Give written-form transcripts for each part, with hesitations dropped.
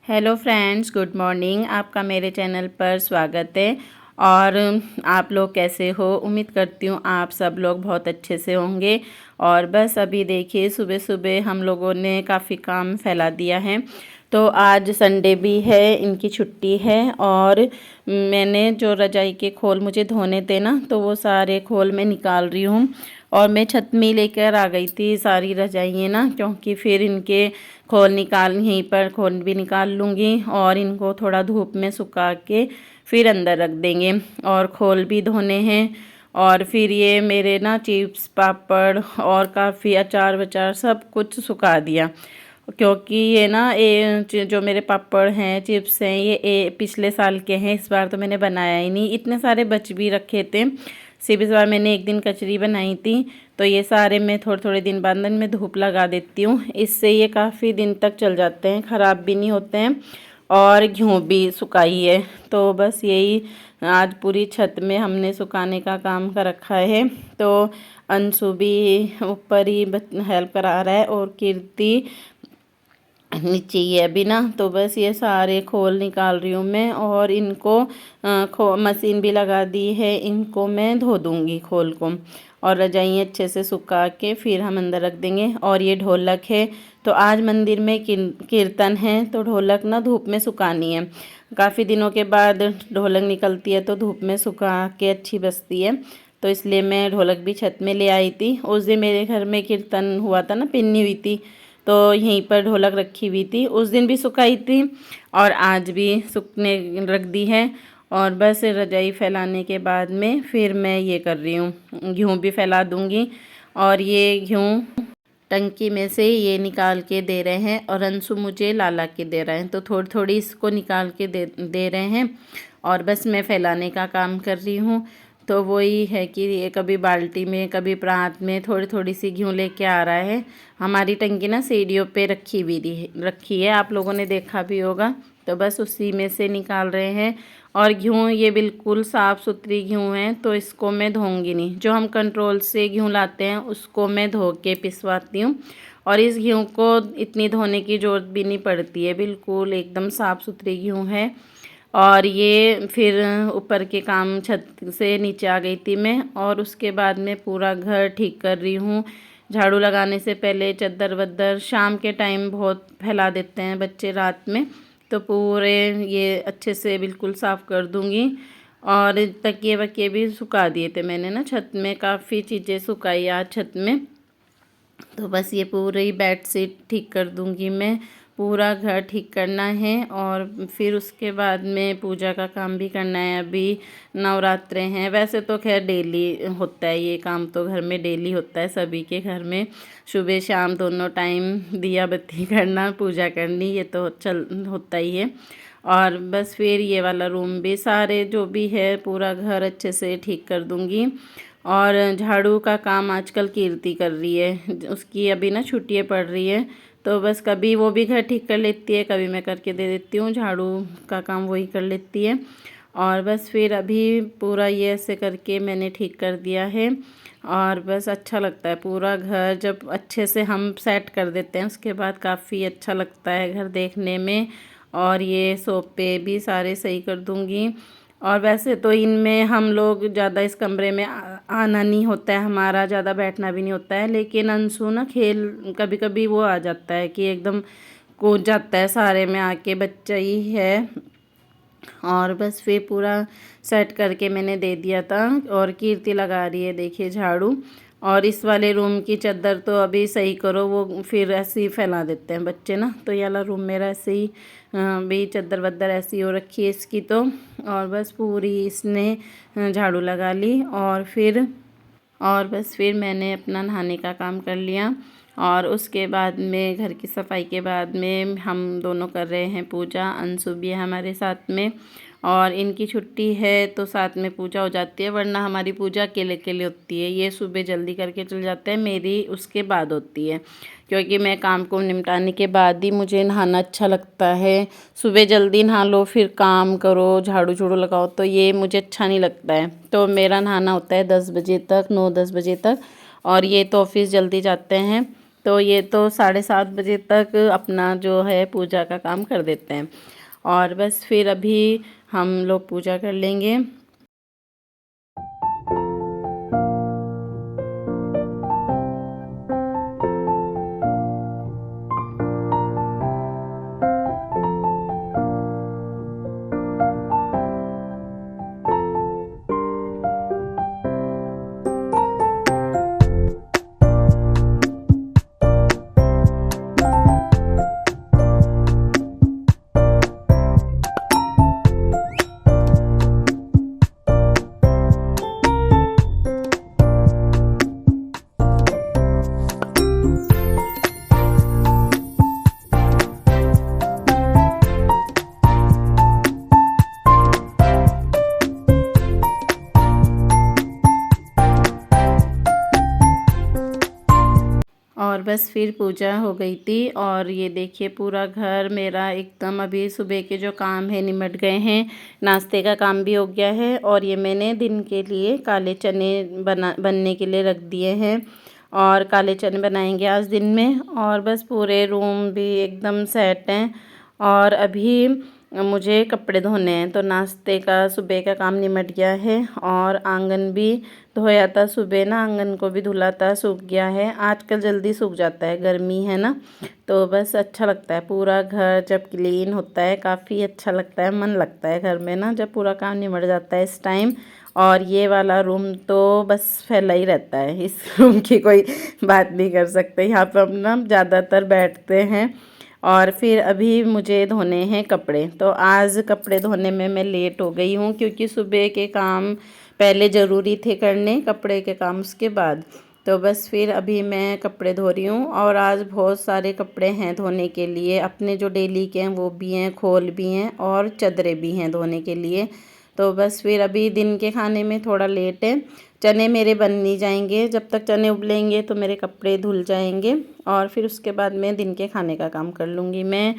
Hello friends, good morning. आपका मेरे channel पर स्वागत है। और आप लोग कैसे हो? उम्मीद करती हूँ आप सब लोग बहुत अच्छे से होंगे। और बस अभी देखिए, सुबह सुबह हम लोगों ने काफ़ी काम फैला दिया है। तो आज संडे भी है, इनकी छुट्टी है। और मैंने जो रजाई के खोल मुझे धोने थे ना, तो वो सारे खोल मैं निकाल रही हूँ। और मैं छत में लेकर आ गई थी सारी रजाइयाँ ना, क्योंकि फिर इनके खोल निकाल यहीं पर खोल भी निकाल लूँगी और इनको थोड़ा धूप में सुखा के फिर अंदर रख देंगे। और खोल भी धोने हैं। और फिर ये मेरे ना चिप्स पापड़ और काफ़ी अचार वचार सब कुछ सुखा दिया, क्योंकि ये ना जो मेरे पापड़ हैं चिप्स हैं ये पिछले साल के हैं। इस बार तो मैंने बनाया ही नहीं, इतने सारे बच भी रखे थे। सिर्फ इस बार मैंने एक दिन कचरी बनाई थी, तो ये सारे मैं थोड़े थोड़े दिन बाद में धूप लगा देती हूँ। इससे ये काफ़ी दिन तक चल जाते हैं, ख़राब भी नहीं होते हैं। और घिऊ भी सुखाई है। तो बस यही आज पूरी छत में हमने सुखाने का काम कर रखा है। तो अंशु भी ऊपर ही हेल्प करा रहा है और कीर्ति नीचे ही है अभी ना। तो बस ये सारे खोल निकाल रही हूँ मैं। और इनको मशीन भी लगा दी है, इनको मैं धो दूँगी खोल को। और रजाई अच्छे से सुखा के फिर हम अंदर रख देंगे। और ये ढोलक है, तो आज मंदिर में कीर्तन है, तो ढोलक ना धूप में सुखानी है। काफ़ी दिनों के बाद ढोलक निकलती है तो धूप में सुखा के अच्छी बजती है। तो इसलिए मैं ढोलक भी छत में ले आई थी। उस दिन मेरे घर में कीर्तन हुआ था ना, पिन्नी हुई थी, तो यहीं पर ढोलक रखी हुई थी। उस दिन भी सुखाई थी और आज भी सूखने रख दी है। और बस रजाई फैलाने के बाद में फिर मैं ये कर रही हूँ, गेहूँ भी फैला दूँगी। और ये गेहूँ टंकी में से ये निकाल के दे रहे हैं और अंशु मुझे लाला के दे रहे हैं, तो थोड़ी थोड़ी इसको निकाल के दे रहे हैं। और बस मैं फैलाने का काम कर रही हूँ। तो वही है कि ये कभी बाल्टी में कभी प्रांत में थोड़ी थोड़ी सी घी लेके आ रहा है। हमारी टंकी ना सीढ़ियों पे रखी है, आप लोगों ने देखा भी होगा। तो बस उसी में से निकाल रहे हैं। और घी ये बिल्कुल साफ़ सुथरी घी है, तो इसको मैं धोऊंगी नहीं। जो हम कंट्रोल से घी लाते हैं उसको मैं धो के पिसवाती हूँ। और इस घी को इतनी धोने की ज़रूरत भी नहीं पड़ती है, बिल्कुल एकदम साफ़ सुथरी घी है। और ये फिर ऊपर के काम छत से नीचे आ गई थी मैं। और उसके बाद में पूरा घर ठीक कर रही हूँ। झाड़ू लगाने से पहले चद्दर वद्दर शाम के टाइम बहुत फैला देते हैं बच्चे रात में, तो पूरे ये अच्छे से बिल्कुल साफ़ कर दूँगी। और तकिए वकिए भी सुखा दिए थे मैंने ना छत में, काफ़ी चीज़ें सुखाई आज छत में। तो बस ये पूरी बेड शीट ठीक कर दूँगी मैं, पूरा घर ठीक करना है। और फिर उसके बाद में पूजा का काम भी करना है। अभी नवरात्रे हैं, वैसे तो खैर डेली होता है ये काम, तो घर में डेली होता है सभी के घर में, सुबह शाम दोनों टाइम दिया बत्ती करना पूजा करनी, ये तो होता ही है। और बस फिर ये वाला रूम भी सारे जो भी है पूरा घर अच्छे से ठीक कर दूँगी। और झाड़ू का काम आजकल कीर्ति कर रही है, उसकी अभी ना छुट्टियाँ पड़ रही है, तो बस कभी वो भी घर ठीक कर लेती है, कभी मैं करके दे देती हूँ। झाड़ू का काम वही कर लेती है। और बस फिर अभी पूरा ये ऐसे करके मैंने ठीक कर दिया है। और बस अच्छा लगता है पूरा घर जब अच्छे से हम सेट कर देते हैं, उसके बाद काफ़ी अच्छा लगता है घर देखने में। और ये सोफे भी सारे सही कर दूँगी। और वैसे तो इनमें हम लोग ज़्यादा इस कमरे में आना नहीं होता है हमारा, ज़्यादा बैठना भी नहीं होता है, लेकिन अंशु ना खेल कभी कभी वो आ जाता है कि एकदम कूद जाता है सारे में आके, बच्चा ही है। और बस फिर पूरा सेट करके मैंने दे दिया था। और कीर्ति लगा रही है देखिए झाड़ू। और इस वाले रूम की चादर तो अभी सही करो, वो फिर ऐसे ही फैला देते हैं बच्चे ना, तो ये वाला रूम मेरा ऐसे ही भी चादर वद्दर ऐसी हो रखी है इसकी तो। और बस पूरी इसने झाड़ू लगा ली। और बस फिर मैंने अपना नहाने का काम कर लिया। और उसके बाद में घर की सफाई के बाद में हम दोनों कर रहे हैं पूजा, अंशु भी है हमारे साथ में। और इनकी छुट्टी है तो साथ में पूजा हो जाती है, वरना हमारी पूजा अकेले अकेले होती है। ये सुबह जल्दी करके चल जाते हैं, मेरी उसके बाद होती है, क्योंकि मैं काम को निपटाने के बाद ही मुझे नहाना अच्छा लगता है। सुबह जल्दी नहा लो फिर काम करो, झाड़ू झाड़ू लगाओ, तो ये मुझे अच्छा नहीं लगता है। तो मेरा नहाना होता है 10 बजे तक, 9-10 बजे तक। और ये तो ऑफिस जल्दी जाते हैं, तो ये तो 7:30 बजे तक अपना जो है पूजा का काम कर देते हैं। और बस फिर अभी हम लोग पूजा कर लेंगे। और बस फिर पूजा हो गई थी। और ये देखिए पूरा घर मेरा एकदम अभी सुबह के जो काम है निमट गए हैं। नाश्ते का काम भी हो गया है और ये मैंने दिन के लिए काले चने बनने के लिए रख दिए हैं और काले चने बनाएंगे आज दिन में। और बस पूरे रूम भी एकदम सेट हैं। और अभी मुझे कपड़े धोने हैं, तो नाश्ते का सुबह का काम निमट गया है और आंगन भी धोया था सुबह ना, आंगन को भी धुला था, सूख गया है। आजकल जल्दी सूख जाता है, गर्मी है ना, तो बस अच्छा लगता है पूरा घर जब क्लीन होता है, काफ़ी अच्छा लगता है, मन लगता है घर में ना जब पूरा काम निमट जाता है इस टाइम। और ये वाला रूम तो बस फैला ही रहता है, इस रूम की कोई बात नहीं कर सकते। यहाँ पर हम ना ज़्यादातर बैठते हैं। और फिर अभी मुझे धोने हैं कपड़े, तो आज कपड़े धोने में मैं लेट हो गई हूँ क्योंकि सुबह के काम पहले ज़रूरी थे करने, कपड़े के काम उसके बाद। तो बस फिर अभी मैं कपड़े धो रही हूँ और आज बहुत सारे कपड़े हैं धोने के लिए, अपने जो डेली के हैं वो भी हैं, खोल भी हैं और चादरें भी हैं धोने के लिए। तो बस फिर अभी दिन के खाने में थोड़ा लेट है, चने मेरे बन नहीं जाएंगे, जब तक चने उबलेंगे तो मेरे कपड़े धुल जाएंगे और फिर उसके बाद मैं दिन के खाने का काम कर लूँगी मैं।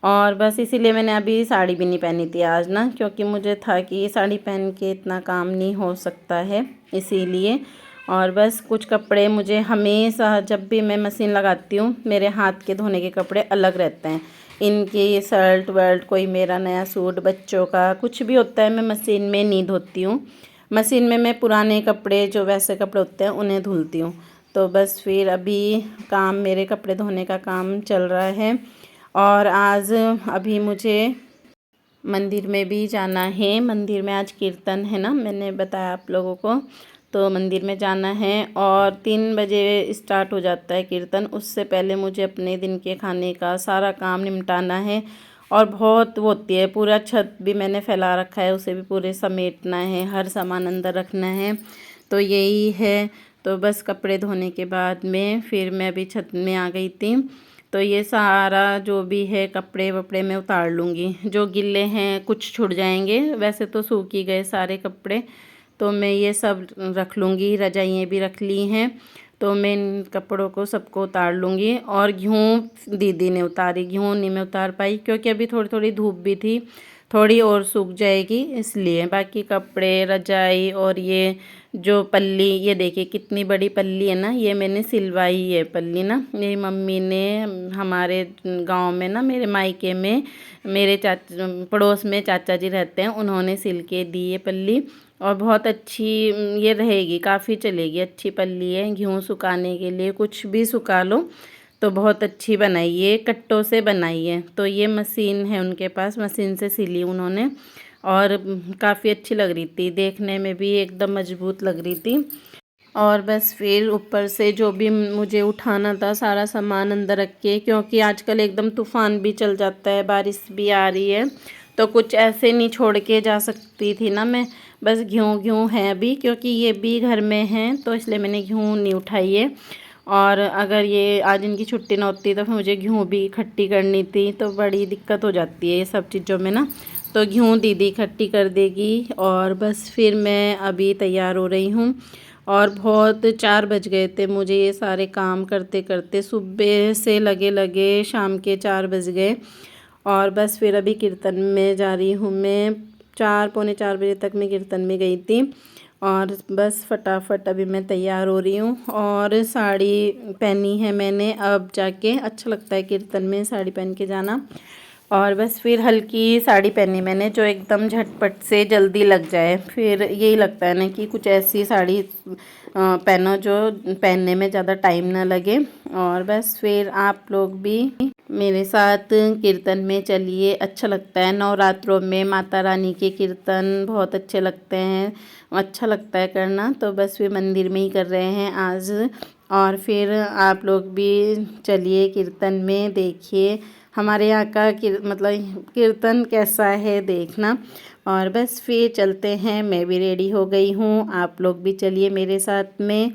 और बस इसीलिए मैंने अभी साड़ी भी नहीं पहनी थी आज ना, क्योंकि मुझे था कि साड़ी पहन के इतना काम नहीं हो सकता है, इसीलिए। और बस कुछ कपड़े मुझे हमेशा जब भी मैं मशीन लगाती हूँ मेरे हाथ के धोने के कपड़े अलग रहते हैं। इनकी शर्ट वर्ट, कोई मेरा नया सूट, बच्चों का कुछ भी होता है मैं मशीन में नहीं धोती हूँ। मशीन में मैं पुराने कपड़े जो वैसे कपड़े होते हैं उन्हें धुलती हूँ। तो बस फिर अभी काम, मेरे कपड़े धोने का काम चल रहा है। और आज अभी मुझे मंदिर में भी जाना है, मंदिर में आज कीर्तन है ना, मैंने बताया आप लोगों को, तो मंदिर में जाना है और 3 बजे स्टार्ट हो जाता है कीर्तन। उससे पहले मुझे अपने दिन के खाने का सारा काम निपटाना है। और बहुत वो होती है, पूरा छत भी मैंने फैला रखा है, उसे भी पूरे समेटना है, हर सामान अंदर रखना है, तो यही है। तो बस कपड़े धोने के बाद में फिर मैं अभी छत में आ गई थी। तो ये सारा जो भी है कपड़े वपड़े मैं उतार लूँगी, जो गिले हैं कुछ छूट जाएंगे, वैसे तो सूख ही गए सारे कपड़े, तो मैं ये सब रख लूँगी। रजाइयाँ भी रख ली हैं, तो मैं इन कपड़ों को सबको उतार लूँगी। और गेहूँ दीदी ने उतारी, गेहूँ नहीं मैं उतार पाई क्योंकि अभी थोड़ी थोड़ी धूप भी थी, थोड़ी और सूख जाएगी इसलिए। बाकी कपड़े, रजाई और ये जो पल्ली, ये देखिए कितनी बड़ी पल्ली है ना, ये मैंने सिलवाई है पल्ली ना, मेरी मम्मी ने हमारे गांव में ना, मेरे मायके में, मेरे पड़ोस में चाचा जी रहते हैं, उन्होंने सिल के दी है पल्ली। और बहुत अच्छी ये रहेगी, काफ़ी चलेगी, अच्छी पल्ली है गेहूँ सुखाने के लिए, कुछ भी सुखा लो तो बहुत अच्छी बनाई है, कट्टों से बनाई है। तो ये मशीन है उनके पास, मशीन से सिली उन्होंने और काफ़ी अच्छी लग रही थी, देखने में भी एकदम मजबूत लग रही थी। और बस फिर ऊपर से जो भी मुझे उठाना था सारा सामान अंदर रख के, क्योंकि आजकल एकदम तूफ़ान भी चल जाता है, बारिश भी आ रही है, तो कुछ ऐसे नहीं छोड़ के जा सकती थी ना मैं। बस गेहूँ है अभी, क्योंकि ये भी घर में हैं तो इसलिए मैंने गेहूँ नहीं उठाई है। और अगर ये आज इनकी छुट्टी ना होती तो फिर मुझे गेहूँ भी इकट्ठी करनी थी, तो बड़ी दिक्कत हो जाती है ये सब चीज़ों में ना, तो गेहूँ दीदी इकट्ठी कर देगी। और बस फिर मैं अभी तैयार हो रही हूँ और बहुत 4 बज गए थे मुझे ये सारे काम करते करते, सुबह से लगे लगे शाम के 4 बज गए। और बस फिर अभी कीर्तन में जा रही हूँ मैं, 4 पौने 4 बजे तक मैं कीर्तन में गई थी। और बस फटाफट अभी मैं तैयार हो रही हूँ। और साड़ी पहनी है मैंने, अब जाके अच्छा लगता है कीर्तन में साड़ी पहन के जाना। और बस फिर हल्की साड़ी पहनी मैंने जो एकदम झटपट से जल्दी लग जाए। फिर यही लगता है ना कि कुछ ऐसी साड़ी पहनो जो पहनने में ज़्यादा टाइम ना लगे। और बस फिर आप लोग भी मेरे साथ कीर्तन में चलिए, अच्छा लगता है। नवरात्रों में माता रानी के कीर्तन बहुत अच्छे लगते हैं, अच्छा लगता है करना। तो बस फिर मंदिर में ही कर रहे हैं आज। और फिर आप लोग भी चलिए कीर्तन में, देखिए हमारे यहाँ का मतलब कीर्तन कैसा है देखना। और बस फिर चलते हैं, मैं भी रेडी हो गई हूँ, आप लोग भी चलिए मेरे साथ में।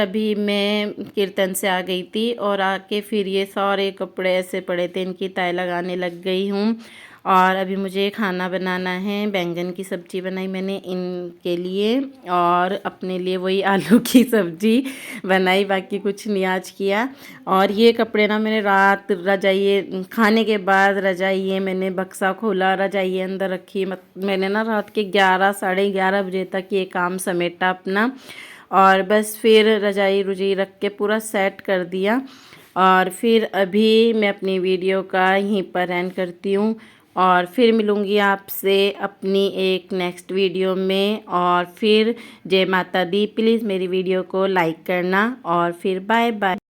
अभी मैं कीर्तन से आ गई थी और आके फिर ये सारे कपड़े ऐसे पड़े थे, इनकी तय लगाने लग गई हूँ। और अभी मुझे खाना बनाना है। बैंगन की सब्ज़ी बनाई मैंने इनके लिए और अपने लिए वही आलू की सब्ज़ी बनाई, बाकी कुछ नहीं आज किया। और ये कपड़े ना मैंने रात रजाइए खाने के बाद रजाइए मैंने बक्सा खोला, रजाइए अंदर रखी। मैंने ना रात के 11 साढ़े 11 बजे तक ये काम समेटा अपना, और बस फिर रजाई रुजाई रख के पूरा सेट कर दिया। और फिर अभी मैं अपनी वीडियो का यहीं पर एंड करती हूँ और फिर मिलूँगी आपसे अपनी एक नेक्स्ट वीडियो में। और फिर जय माता दी, प्लीज़ मेरी वीडियो को लाइक करना और फिर बाय बाय।